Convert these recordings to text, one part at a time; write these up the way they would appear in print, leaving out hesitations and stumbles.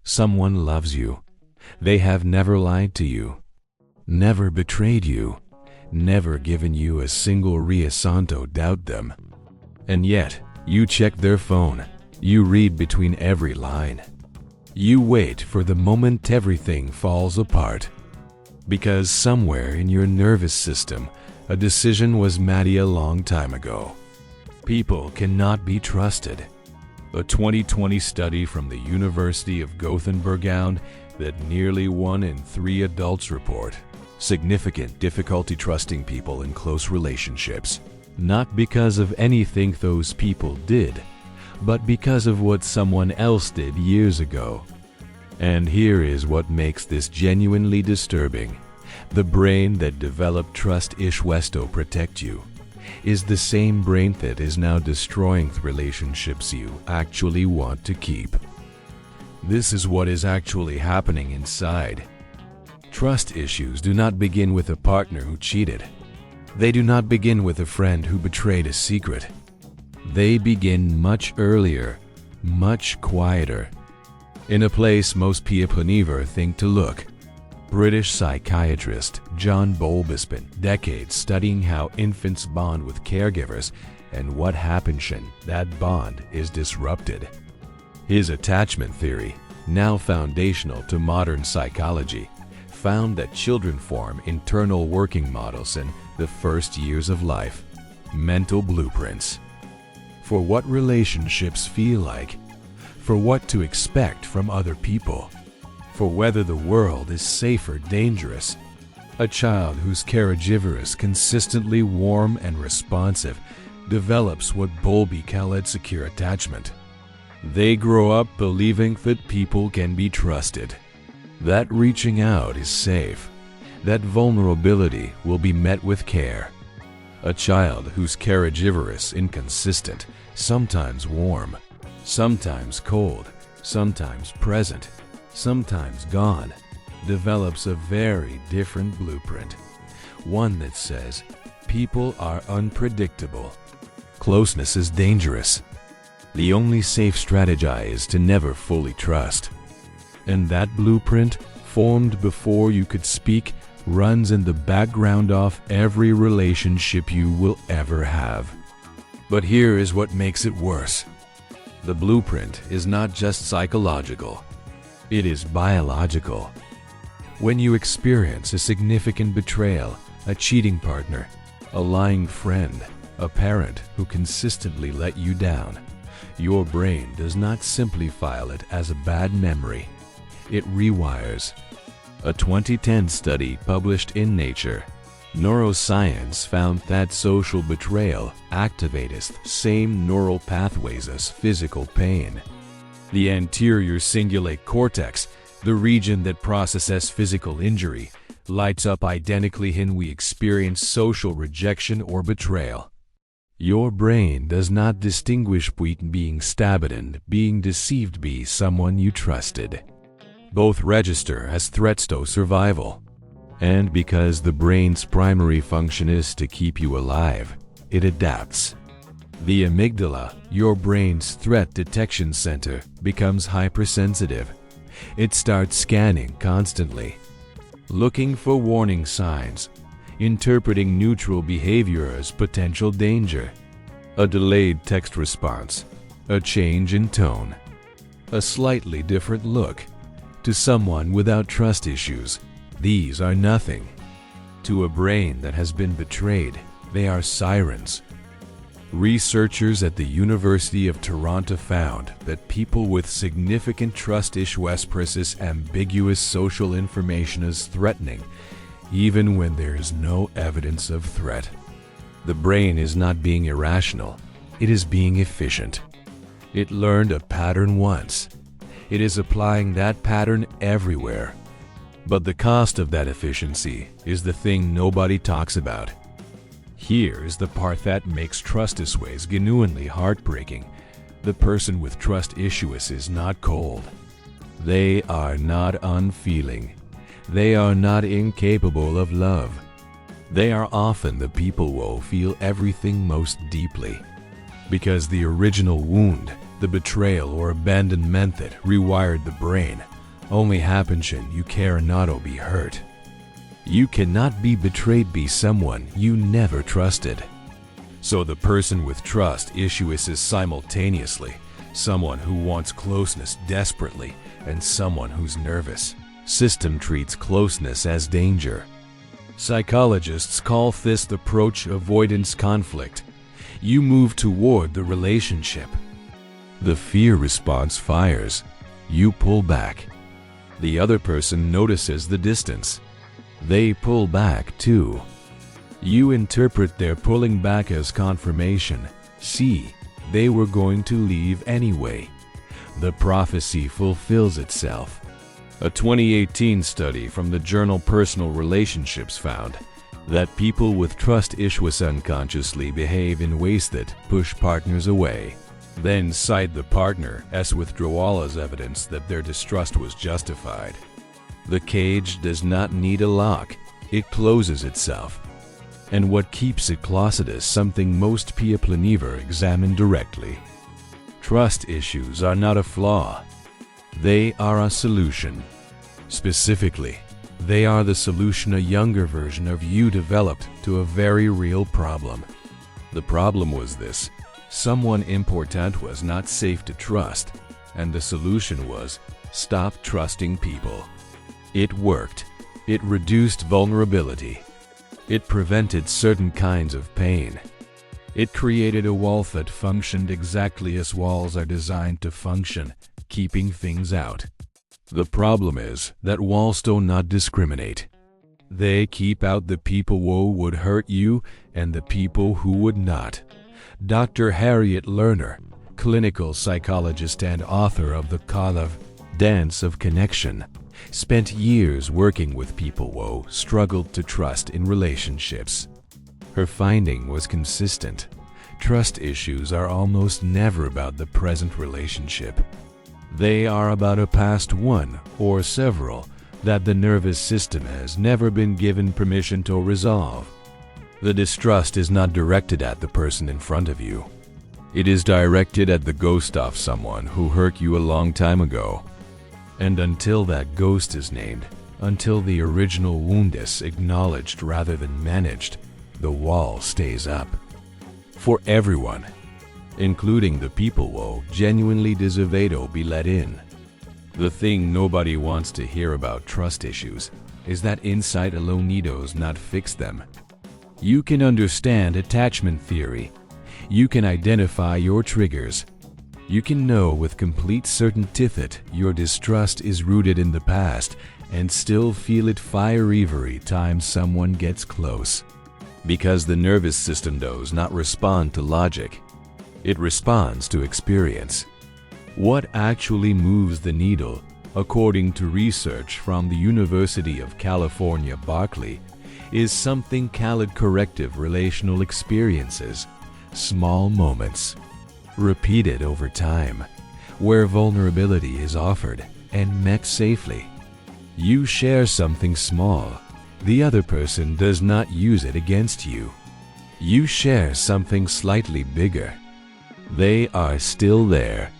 Someone loves you. They have never lied to you, never betrayed you, never given you a single reason to doubt them. And yet, you check their phone. You read between every line. You wait for the moment everything falls apart. Because somewhere in your nervous system, a decision was made a long time ago. People cannot be trusted. A 2020 study from the University of Gothenburg found that nearly 1 in 3 adults report significant difficulty trusting people in close relationships, not because of anything those people did, but because of what someone else did years ago. And here is what makes this genuinely disturbing. The brain that developed trust issues to protect you is the same brain that is now destroying the relationships you actually want to keep. This is what is actually happening inside. Trust issues do not begin with a partner who cheated. They do not begin with a friend who betrayed a secret. They begin much earlier, much quieter, in a place most people never think to look. British psychiatrist John Bowlby spent decades studying how infants bond with caregivers and what happens when that bond is disrupted. His attachment theory, now foundational to modern psychology, found that children form internal working models in the first years of life, mental blueprints, for what relationships feel like, for what to expect from other people, for whether the world is safe or dangerous. A child whose caregiver is consistently warm and responsive develops what Bowlby called secure attachment. They grow up believing that people can be trusted, that reaching out is safe, that vulnerability will be met with care. A child whose caregiver is inconsistent, sometimes warm, sometimes cold, sometimes present, sometimes gone, develops a very different blueprint. One that says, people are unpredictable. Closeness is dangerous. The only safe strategy is to never fully trust. And that blueprint, formed before you could speak, runs in the background of every relationship you will ever have. But here is what makes it worse. The blueprint is not just psychological. It is biological. When you experience a significant betrayal, a cheating partner, a lying friend, a parent who consistently let you down, your brain does not simply file it as a bad memory. It rewires. A 2010 study published in Nature Neuroscience found that social betrayal activates the same neural pathways as physical pain. The anterior cingulate cortex, the region that processes physical injury, lights up identically when we experience social rejection or betrayal. Your brain does not distinguish between being stabbed and being deceived by someone you trusted. Both register as threats to survival. And because the brain's primary function is to keep you alive, it adapts. The amygdala, your brain's threat detection center, becomes hypersensitive. It starts scanning constantly, looking for warning signs, interpreting neutral behavior as potential danger. A delayed text response, a change in tone, a slightly different look. To someone without trust issues, these are nothing. To a brain that has been betrayed, they are sirens. Researchers at the University of Toronto found that people with significant trust issues process ambiguous social information as threatening, even when there is no evidence of threat. The brain is not being irrational, it is being efficient. It learned a pattern once. It is applying that pattern everywhere. But the cost of that efficiency is the thing nobody talks about. Here is the part that makes trust issues genuinely heartbreaking. The person with trust issues is not cold. They are not unfeeling. They are not incapable of love. They are often the people who feel everything most deeply. Because the original wound, the betrayal or abandonment that rewired the brain, only happens when you care not to be hurt. You cannot be betrayed by someone you never trusted. So the person with trust issues is simultaneously someone who wants closeness desperately and someone whose nervous system treats closeness as danger. Psychologists call this the approach avoidance conflict. You move toward the relationship. The fear response fires. You pull back. The other person notices the distance. They pull back too. You interpret their pulling back as confirmation. See, they were going to leave anyway. The prophecy fulfills itself. A 2018 study from the journal Personal Relationships found that people with trust issues unconsciously behave in ways that push partners away, then cite the partner as withdrawal as evidence that their distrust was justified. The cage does not need a lock, it closes itself. And what keeps it closed is something most people never examine directly. Trust issues are not a flaw. They are a solution. Specifically, they are the solution a younger version of you developed to a very real problem. The problem was this: someone important was not safe to trust, and the solution was stop trusting people. It worked. It reduced vulnerability. It prevented certain kinds of pain. It created a wall that functioned exactly as walls are designed to function, keeping things out. The problem is that walls do not discriminate. They keep out the people who would hurt you and the people who would not. Dr. Harriet Lerner, clinical psychologist and author of the Call of Dance of Connection, spent years working with people who struggled to trust in relationships. Her finding was consistent. Trust issues are almost never about the present relationship. They are about a past one or several that the nervous system has never been given permission to resolve. The distrust is not directed at the person in front of you. It is directed at the ghost of someone who hurt you a long time ago. And until that ghost is named, until the original wound is acknowledged rather than managed, the wall stays up. For everyone, including the people who genuinely deserve to be let in. The thing nobody wants to hear about trust issues is that insight alone does not fix them. You can understand attachment theory. You can identify your triggers. You can know with complete certainty that your distrust is rooted in the past and still feel it fire every time someone gets close. Because the nervous system does not respond to logic. It responds to experience. What actually moves the needle, according to research from the University of California, Berkeley, is something called corrective relational experiences, small moments, repeated over time, where vulnerability is offered and met safely. You share something small. The other person does not use it against you. You share something slightly bigger. They are still there.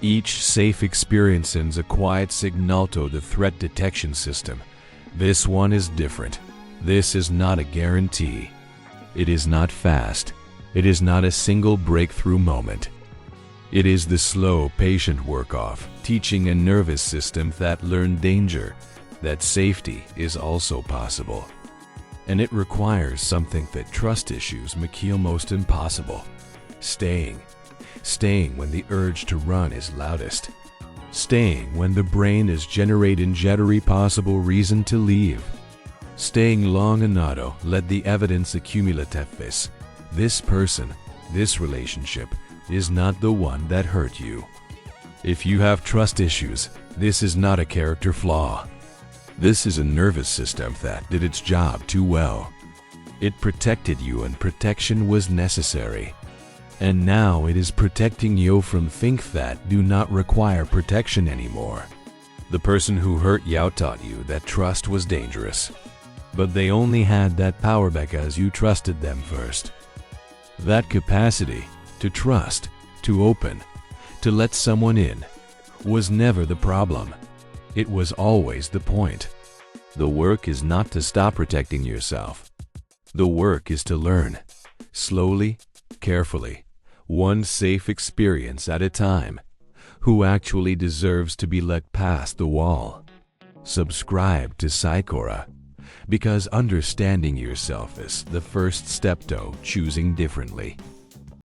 Each safe experience sends a quiet signal to the threat detection system. This one is different. This is not a guarantee. It is not fast. It is not a single breakthrough moment. It is the slow, patient work-off, teaching a nervous system that learned danger, that safety is also possible. And it requires something that trust issues make almost impossible. Staying when the urge to run is loudest. Staying when the brain is generating every possible reason to leave. Staying long enough to let the evidence accumulate that this person, this relationship, is not the one that hurt you. If you have trust issues, this is not a character flaw. This is a nervous system that did its job too well. It protected you and protection was necessary. And now it is protecting you from things that do not require protection anymore. The person who hurt you taught you that trust was dangerous. But they only had that power because you trusted them first. That capacity to trust, to open, to let someone in, was never the problem. It was always the point. The work is not to stop protecting yourself. The work is to learn, slowly, carefully, one safe experience at a time, who actually deserves to be let past the wall. Subscribe to Psychora, because understanding yourself is the first step to choosing differently.